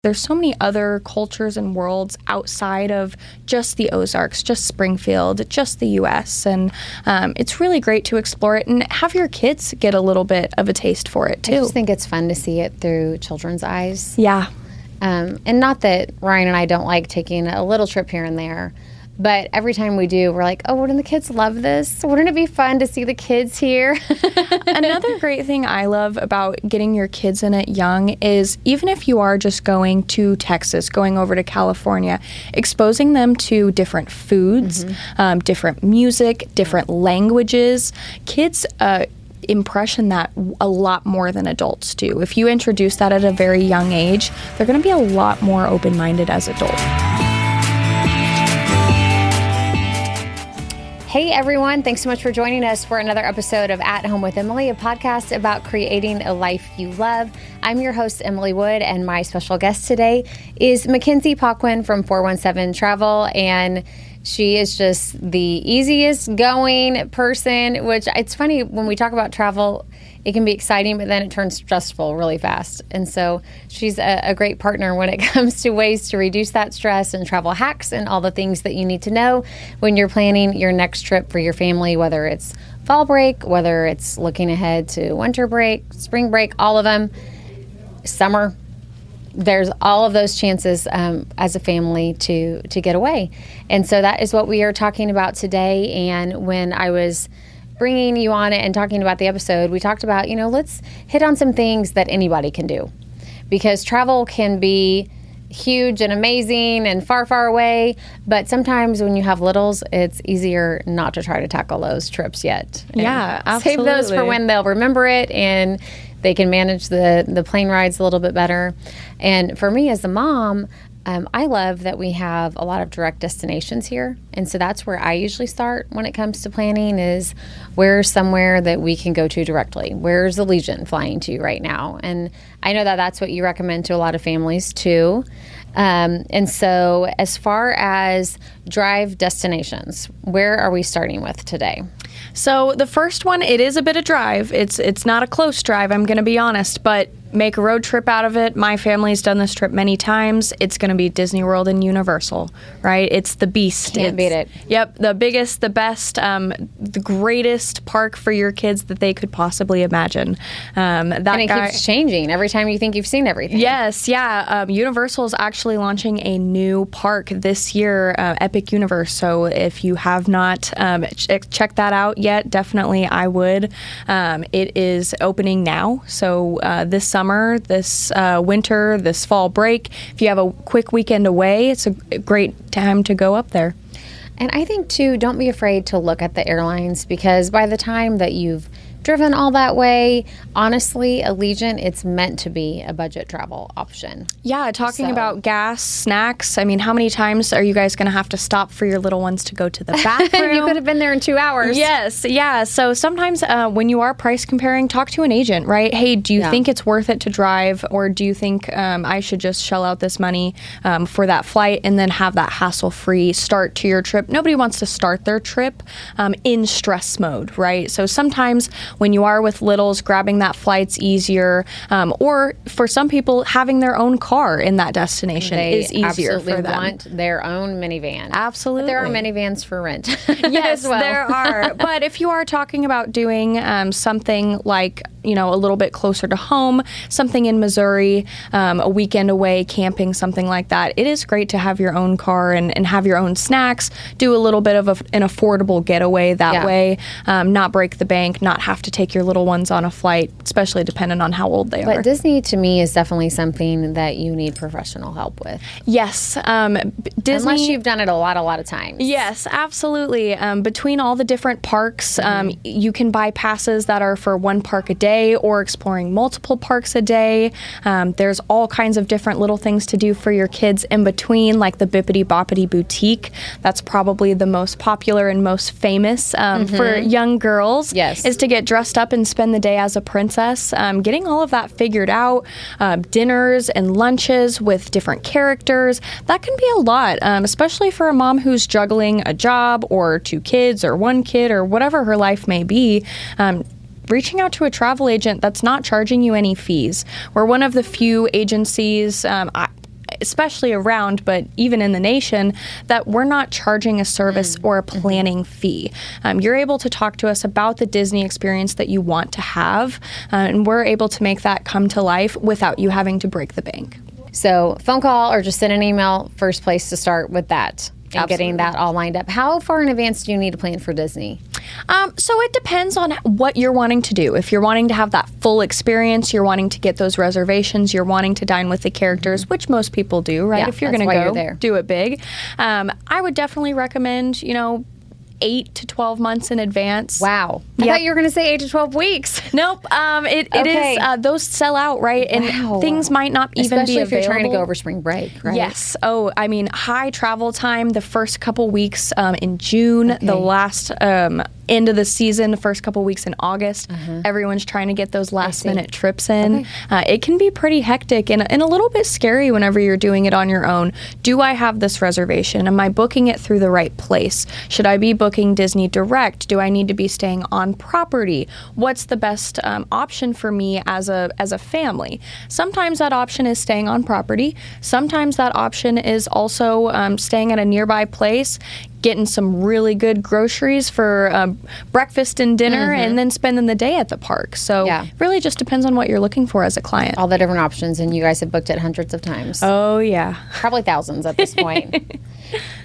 There's so many other cultures and worlds outside of just the Ozarks, just Springfield, just the U.S. And it's really great to explore it and have your kids get a little bit of a taste for it, too. I just think it's fun to see it through children's eyes. Yeah. And not that Ryan and I don't like taking a little trip here and there, but every time we do, we're like, oh, wouldn't the kids love this? Wouldn't it be fun to see the kids here? Another great thing I love about getting your kids in it young is even if you are just going to Texas, going over to California, exposing them to different foods, different music, different languages. Kids impression that a lot more than adults do. If you introduce that at a very young age, they're going to be a lot more open-minded as adults. Hey everyone, thanks so much for joining us for another episode of At Home with Emily, a podcast about creating a life you love. I'm your host, Emily Wood, and my special guest today is McKenzie Paquin from 417 Travel, and she is just the easiest going person, which it's funny when we talk about travel, it can be exciting, but then it turns stressful really fast. And so she's a great partner when it comes to ways to reduce that stress and travel hacks and all the things that you need to know when you're planning your next trip for your family, whether it's fall break, whether it's looking ahead to winter break, spring break, all of them, summer. There's all of those chances as a family to get away. And so that is what we are talking about today. And when I was bringing you on and talking about the episode, we talked about, let's hit on some things that anybody can do. Because travel can be huge and amazing and far, far away. But sometimes when you have littles, it's easier not to try to tackle those trips yet. Yeah, absolutely. Save those for when they'll remember it and they can manage the plane rides a little bit better. And for me as a mom, I love that we have a lot of direct destinations here. And so that's where I usually start when it comes to planning is where's somewhere that we can go to directly? Where's Allegiant flying to right now? And I know that that's what you recommend to a lot of families too. And so as far as drive destinations, where are we starting with today? So the first one, it is a bit of drive. It's not a close drive, I'm going to be honest, but make a road trip out of it. My family's done this trip many times. It's going to be Disney World and Universal, right? It's the beast. Can't beat it. Yep, the biggest, the best, the greatest park for your kids that they could possibly imagine. And it keeps changing every time you think you've seen everything. Yes, yeah. Universal is actually launching a new park this year, Epic Universe. So if you have not checked that out yet, definitely I would. It is opening now. So this summer, this winter, this fall break, if you have a quick weekend away, it's a great time to go up there. And I think, too, don't be afraid to look at the airlines because by the time that you've driven all that way, honestly, Allegiant, it's meant to be a budget travel option. Yeah, talking about gas, snacks, I mean, how many times are you guys going to have to stop for your little ones to go to the bathroom? You could have been there in 2 hours. Yes, yeah. So sometimes when you are price comparing, talk to an agent, right? Hey, do you think it's worth it to drive, or do you think I should just shell out this money for that flight and then have that hassle-free start to your trip? Nobody wants to start their trip in stress mode, right? So sometimes when you are with littles, grabbing that flight's easier, or for some people, having their own car in that destination is easier for them. They want their own minivan. Absolutely. But there are minivans for rent. Yes, as well. there are. But if you are talking about doing something like, a little bit closer to home, something in Missouri, a weekend away, camping, something like that, it is great to have your own car and have your own snacks, do a little bit of an affordable getaway that way, not break the bank, not have to take your little ones on a flight, especially depending on how old they are. But Disney, to me, is definitely something that you need professional help with. Yes. Disney, unless you've done it a lot of times. Yes, absolutely. Between all the different parks, you can buy passes that are for one park a day or exploring multiple parks a day. There's all kinds of different little things to do for your kids in between, like the Bippity Boppity Boutique. That's probably the most popular and most famous for young girls. Yes. Is to get dressed up and spend the day as a princess. Getting all of that figured out, dinners and lunches with different characters, that can be a lot, especially for a mom who's juggling a job or 2 kids or 1 kid or whatever her life may be. Reaching out to a travel agent that's not charging you any fees. We're one of the few agencies, especially around, but even in the nation, that we're not charging a service or a planning fee. You're able to talk to us about the Disney experience that you want to have, and we're able to make that come to life without you having to break the bank. So phone call or just send an email, first place to start with that. And getting that all lined up. How far in advance do you need to plan for Disney? So it depends on what you're wanting to do. If you're wanting to have that full experience, you're wanting to get those reservations, you're wanting to dine with the characters, which most people do, right? Yeah, if you're going to go, do it big. I would definitely recommend, 8 to 12 months in advance. Wow. I thought you were going to say 8 to 12 weeks. Nope. It is, those sell out, right? And things might not even Especially be if available. you're trying to go over spring break, right? Yes. Oh, I mean, high travel time, the first couple weeks in June, the last end of the season, the first couple weeks in August, everyone's trying to get those last minute trips in. It can be pretty hectic and a little bit scary whenever you're doing it on your own. Do I have this reservation? Am I booking it through the right place? Should I be booking Disney Direct? Do I need to be staying on property? What's the best option for me as a family? Sometimes that option is staying on property. Sometimes that option is also staying at a nearby place, getting some really good groceries for breakfast and dinner, and then spending the day at the park. So it really just depends on what you're looking for as a client. All the different options, and you guys have booked it hundreds of times. Oh, yeah. Probably thousands at this point.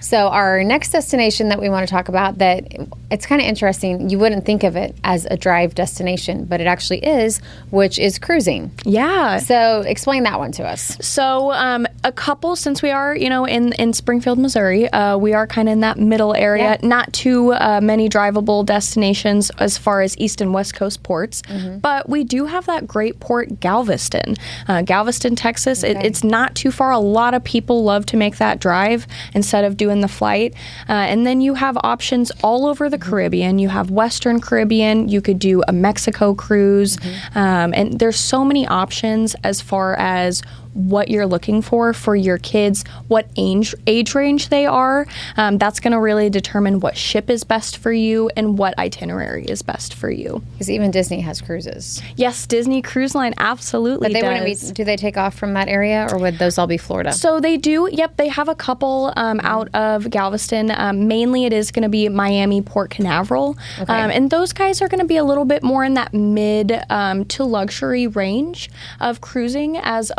So our next destination that we want to talk about, that it's kind of interesting. You wouldn't think of it as a drive destination, but it actually is, which is cruising. Yeah. So explain that one to us. So a couple, since we are, in Springfield, Missouri, we are kind of in that middle area. Not too many drivable destinations as far as East and West Coast ports, but we do have that great port, Galveston. Galveston, Texas. It's not too far. A lot of people love to make that drive instead of doing the flight. And then you have options all over the Caribbean. You have Western Caribbean. You could do a Mexico cruise. And there's so many options as far as what you're looking for your kids, what age range they are. That's going to really determine what ship is best for you and what itinerary is best for you. Because even Disney has cruises. Yes, Disney Cruise Line absolutely does. But they does. wouldn't be, do they take off from that area, or would those all be Florida? So they do. Yep, they have a couple out of Galveston. Mainly it is going to be Miami, Port Canaveral. And those guys are going to be a little bit more in that mid to luxury range of cruising as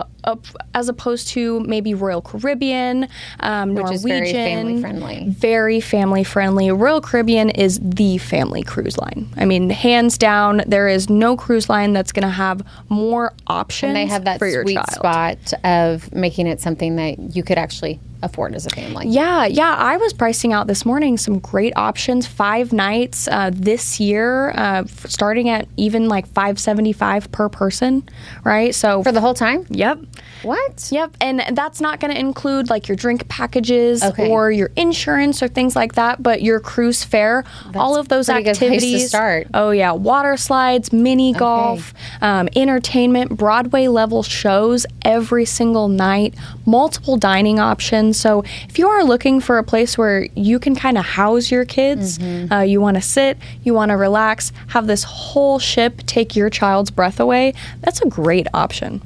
opposed to maybe Royal Caribbean, Norwegian. Which is very family friendly. Very family friendly. Royal Caribbean is the family cruise line. I mean, hands down, there is no cruise line that's going to have more options and they have that for your sweet child. spot of making it something that you could actually afford as a family. Yeah. I was pricing out this morning some great options. 5 nights this year, starting at even like $575 per person, right? So for the whole time? Yep. What? Yep. And that's not going to include like your drink packages or your insurance or things like that, but your cruise fare, all of those activities. Good place to start. Oh yeah, water slides, mini golf, entertainment, Broadway level shows every single night, multiple dining options. So if you are looking for a place where you can kind of house your kids, you want to sit, you want to relax, have this whole ship take your child's breath away, that's a great option.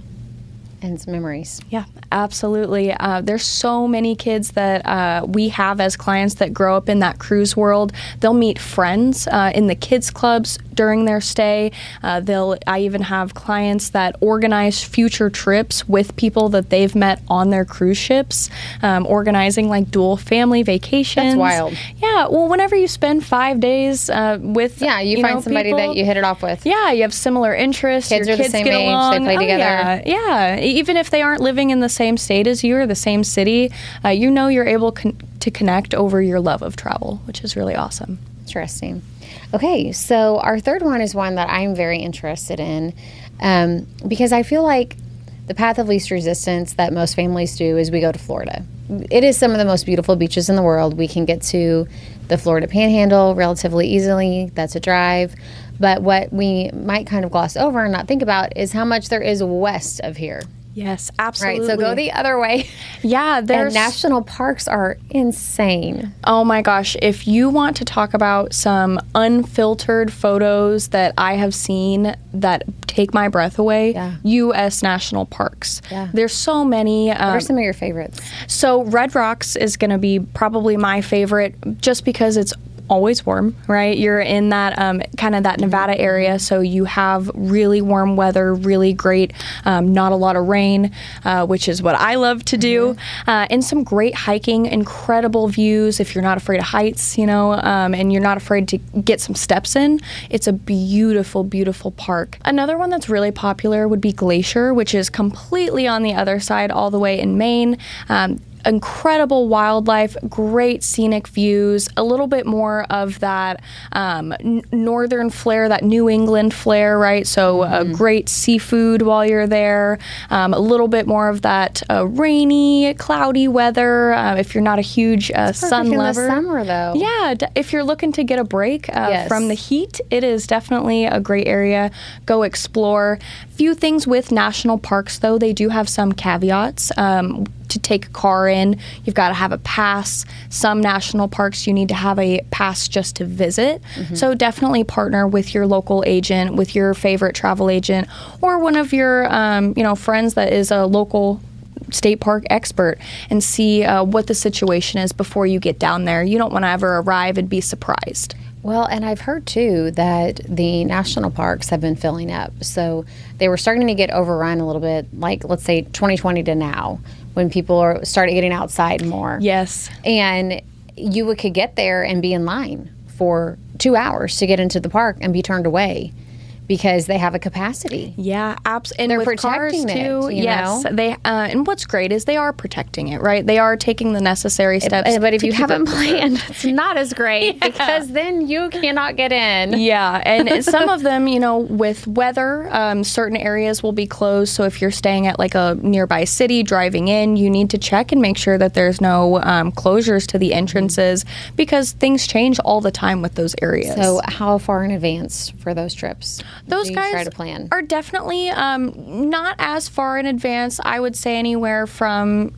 And some memories. Yeah, absolutely. There's so many kids that we have as clients that grow up in that cruise world. They'll meet friends in the kids clubs during their stay. I even have clients that organize future trips with people that they've met on their cruise ships, organizing like dual family vacations. That's wild. Yeah, well, whenever you spend 5 days with you find somebody people, that you hit it off with. Yeah, you have similar interests. Kids your are the kids same get age. along. They play together. Yeah. Even if they aren't living in the same state as you or the same city, you're able to connect over your love of travel, which is really awesome. Interesting. Okay, so our third one is one that I'm very interested in because I feel like the path of least resistance that most families do is we go to Florida. It is some of the most beautiful beaches in the world. We can get to the Florida Panhandle relatively easily. That's a drive. But what we might kind of gloss over and not think about is how much there is west of here. Yes, absolutely. Right, so go the other way. Yeah, and national parks are insane. Oh my gosh, if you want to talk about some unfiltered photos that I have seen that take my breath away, U.S. national parks. Yeah. There's so many. What are some of your favorites? So Red Rocks is going to be probably my favorite just because it's always warm, right? You're in that kind of that Nevada area, so you have really warm weather, really great, not a lot of rain, which is what I love to do, and some great hiking, incredible views if you're not afraid of heights, and you're not afraid to get some steps in. It's a beautiful, beautiful park. Another one that's really popular would be Glacier, which is completely on the other side, all the way in Maine. Incredible wildlife, great scenic views, a little bit more of that northern flair, that New England flair, right? So great seafood while you're there, a little bit more of that rainy, cloudy weather if you're not a huge sun lover. In the summer, though. Yeah, if you're looking to get a break from the heat, it is definitely a great area. Go explore. Few things with national parks, though. They do have some caveats. To take a car in, you've got to have a pass. Some national parks, you need to have a pass just to visit. So definitely partner with your local agent, with your favorite travel agent, or one of your friends that is a local state park expert, and see what the situation is before you get down there. You don't want to ever arrive and be surprised. Well, and I've heard, too, that the national parks have been filling up. So they were starting to get overrun a little bit, like, let's say, 2020 to now, when people started getting outside more. Yes. And you could get there and be in line for 2 hours to get into the park and be turned away because they have a capacity. Yeah, absolutely. And they're protecting cars too. It, yes, they. And what's great is they are protecting it, right? They are taking the necessary steps. But if you haven't planned, it's not as great because then you cannot get in. Yeah, and some of them, with weather, certain areas will be closed. So if you're staying at like a nearby city, driving in, you need to check and make sure that there's no closures to the entrances because things change all the time with those areas. So how far in advance for those trips? Those guys try to plan? Are definitely not as far in advance. I would say anywhere from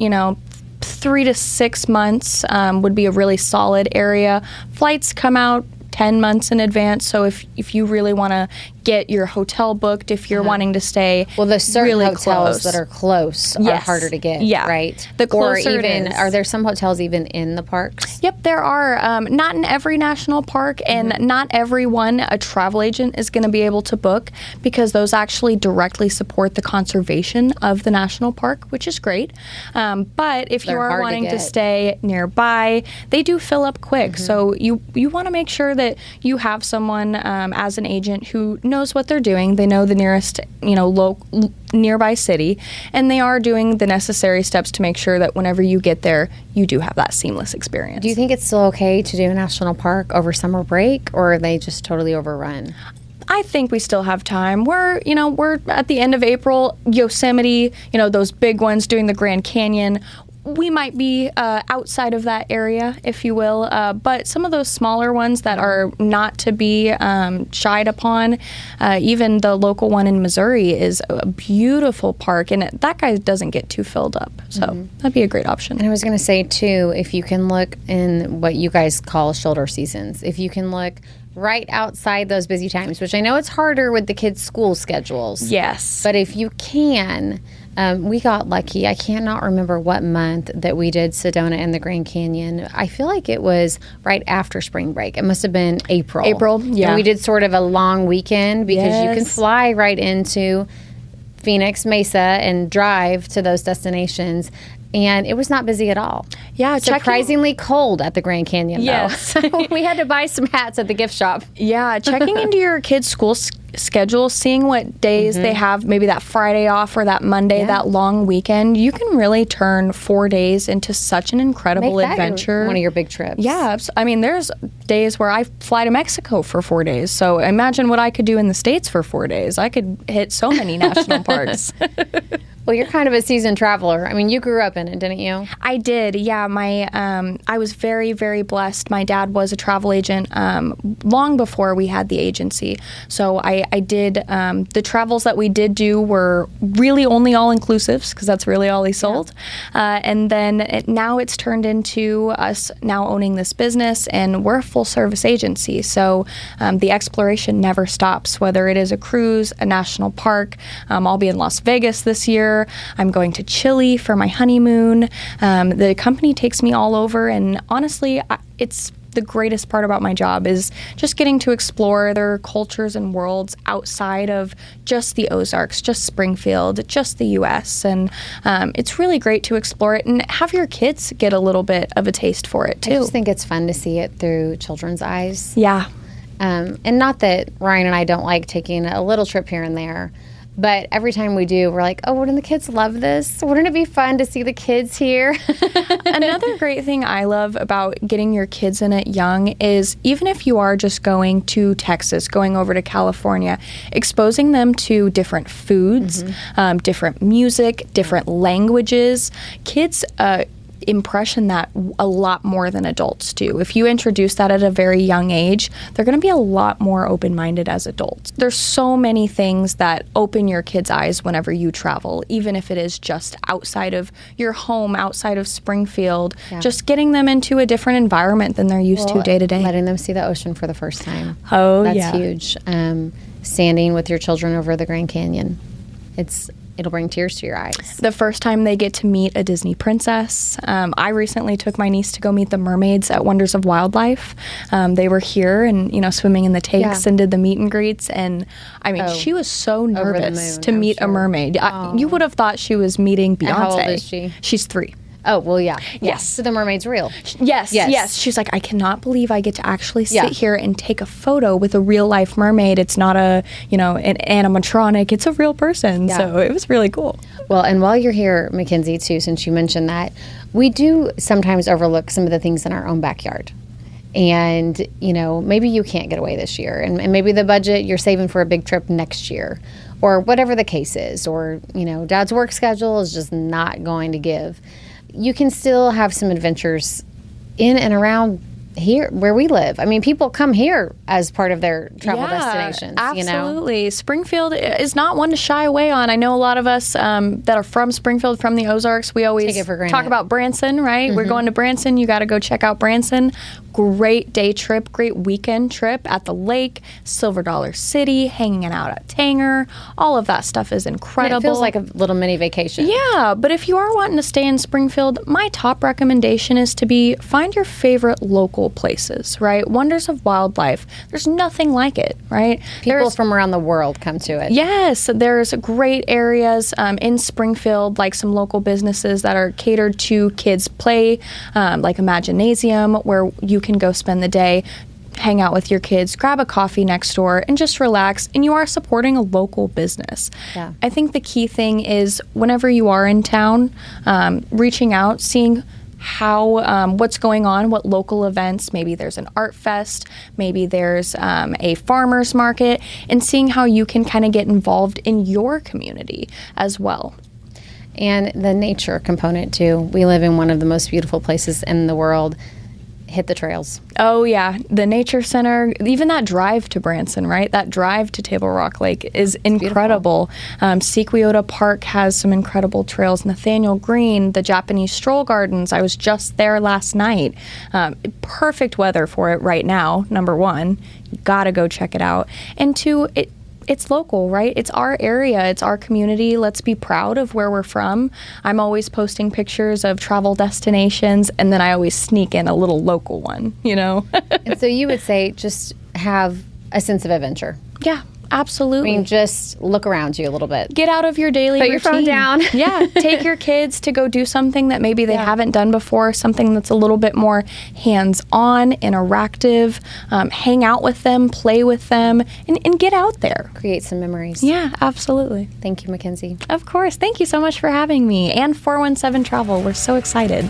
3 to 6 months would be a really solid area. Flights come out 10 months in advance. So if you really want to get your hotel booked, if you're wanting to stay there's certain really hotels close. That are close are harder to get, right? The closer or even, it is. Are there some hotels even in the parks? Yep, there are. Not in every national park, and not everyone a travel agent is going to be able to book because those actually directly support the conservation of the national park, which is great. But if you are wanting to stay nearby, they do fill up quick. So you want to make sure that you have someone as an agent who knows what they're doing. They know the nearest, nearby city, and they are doing the necessary steps to make sure that whenever you get there, you do have that seamless experience. Do you think it's still okay to do a national park over summer break, or are they just totally overrun? I think we still have time. We're at the end of April. Yosemite, those big ones doing the Grand Canyon. We might be outside of that area, if you will, but some of those smaller ones that are not to be shied upon, even the local one in Missouri is a beautiful park, and that guy doesn't get too filled up. So that'd be a great option. And I was going to say, too, if you can look in what you guys call shoulder seasons, if you can look right outside those busy times, which I know it's harder with the kids' school schedules. Yes. But if you can... we got lucky. I cannot remember what month that we did Sedona and the Grand Canyon. I feel like it was right after spring break. It must have been April. Yeah. And we did sort of a long weekend because you can fly right into Phoenix, Mesa, and drive to those destinations. And it was not busy at all. Yeah, surprisingly cold at the Grand Canyon, though. So we had to buy some hats at the gift shop. Yeah, checking into your kids' school schedule, seeing what days they have, maybe that Friday off or that Monday, that long weekend, you can really turn 4 days into such an incredible adventure. One of your big trips. Yeah, I mean, there's days where I fly to Mexico for 4 days. So imagine what I could do in the States for 4 days. I could hit so many national parks. Well, you're kind of a seasoned traveler. I mean, you grew up in it, didn't you? I did, yeah. I was very, very blessed. My dad was a travel agent long before we had the agency. So I I did, the travels that we did do were really only all-inclusives because that's really all he sold. And then now it's turned into us now owning this business, and we're a full-service agency. So the exploration never stops, whether it is a cruise, a national park. I'll be in Las Vegas this year. I'm going to Chile for my honeymoon. The company takes me all over, and honestly, it's the greatest part about my job is just getting to explore other cultures and worlds outside of just the Ozarks, just Springfield, just the U.S. And it's really great to explore it and have your kids get a little bit of a taste for it, too. I just think it's fun to see it through children's eyes. Yeah. And not that Ryan and I don't like taking a little trip here and there, but every time we do, we're like, oh, wouldn't the kids love this? Wouldn't it be fun to see the kids here? Another great thing I love about getting your kids in it young is even if you are just going to Texas, going over to California, exposing them to different foods, different music, different languages. Kids impression that a lot more than adults do. If you introduce that at a very young age, they're going to be a lot more open-minded as adults. There's so many things that open your kids' eyes whenever you travel, even if it is just outside of your home, outside of Springfield, just getting them into a different environment than they're used to day to day. Letting them see the ocean for the first time. Oh, That's yeah. huge. Standing with your children over the Grand Canyon. It'll bring tears to your eyes. The first time they get to meet a Disney princess. I recently took my niece to go meet the mermaids at Wonders of Wildlife. They were here and, swimming in the tanks and did the meet and greets. And, she was so nervous to meet a mermaid. You would have thought she was meeting Beyonce. How old is she? She's 3. Oh, well, yeah. Yes. So the mermaid's real. Yes. She's like, I cannot believe I get to actually sit here and take a photo with a real life mermaid. It's not an animatronic. It's a real person. Yeah. So it was really cool. Well, and while you're here, McKenzie, too, since you mentioned that, we do sometimes overlook some of the things in our own backyard. And, maybe you can't get away this year. And maybe the budget you're saving for a big trip next year. Or whatever the case is. Or, Dad's work schedule is just not going to give. You can still have some adventures in and around here where we live. People come here as part of their travel destinations. Absolutely. Springfield is not one to shy away on. I know a lot of us that are from Springfield, from the Ozarks, we always talk about Branson, right? Mm-hmm. We're going to Branson. You got to go check out Branson. Great day trip, great weekend trip at the lake, Silver Dollar City, hanging out at Tanger. All of that stuff is incredible. And it feels like a little mini vacation. Yeah, but if you are wanting to stay in Springfield, my top recommendation is to find your favorite local places, right? Wonders of Wildlife. There's nothing like it, right? People from around the world come to it. Yes, there's great areas in Springfield, like some local businesses that are catered to kids' play, like Imaginasium, where you can go spend the day, hang out with your kids, grab a coffee next door, and just relax. And you are supporting a local business. Yeah. I think the key thing is whenever you are in town, reaching out, seeing what's going on, what local events, maybe there's an art fest, maybe there's a farmer's market, and seeing how you can kind of get involved in your community as well. And the nature component too. We live in one of the most beautiful places in the world. Hit the trails. Oh, yeah. The Nature Center, even that drive to Branson, right? That drive to Table Rock Lake is incredible. Sequoia Park has some incredible trails. Nathaniel Green, the Japanese Stroll Gardens. I was just there last night. Perfect weather for it right now, number one. You gotta go check it out. And two, it's local, right? It's our area. It's our community. Let's be proud of where we're from. I'm always posting pictures of travel destinations, and then I always sneak in a little local one, And so you would say just have a sense of adventure. Yeah. Absolutely. Just look around you a little bit. Get out of your daily routine. Put your phone down. Yeah. Take your kids to go do something that maybe they haven't done before, something that's a little bit more hands-on, interactive. Hang out with them, play with them, and get out there. Create some memories. Yeah, absolutely. Thank you, McKenzie. Of course. Thank you so much for having me. And 417 Travel. We're so excited.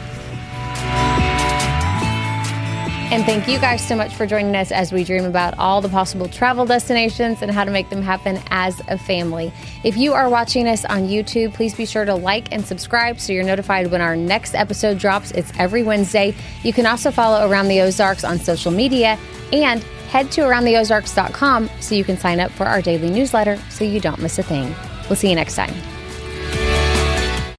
And thank you guys so much for joining us as we dream about all the possible travel destinations and how to make them happen as a family. If you are watching us on YouTube, please be sure to like and subscribe so you're notified when our next episode drops. It's every Wednesday. You can also follow Around the Ozarks on social media and head to aroundtheozarks.com so you can sign up for our daily newsletter so you don't miss a thing. We'll see you next time.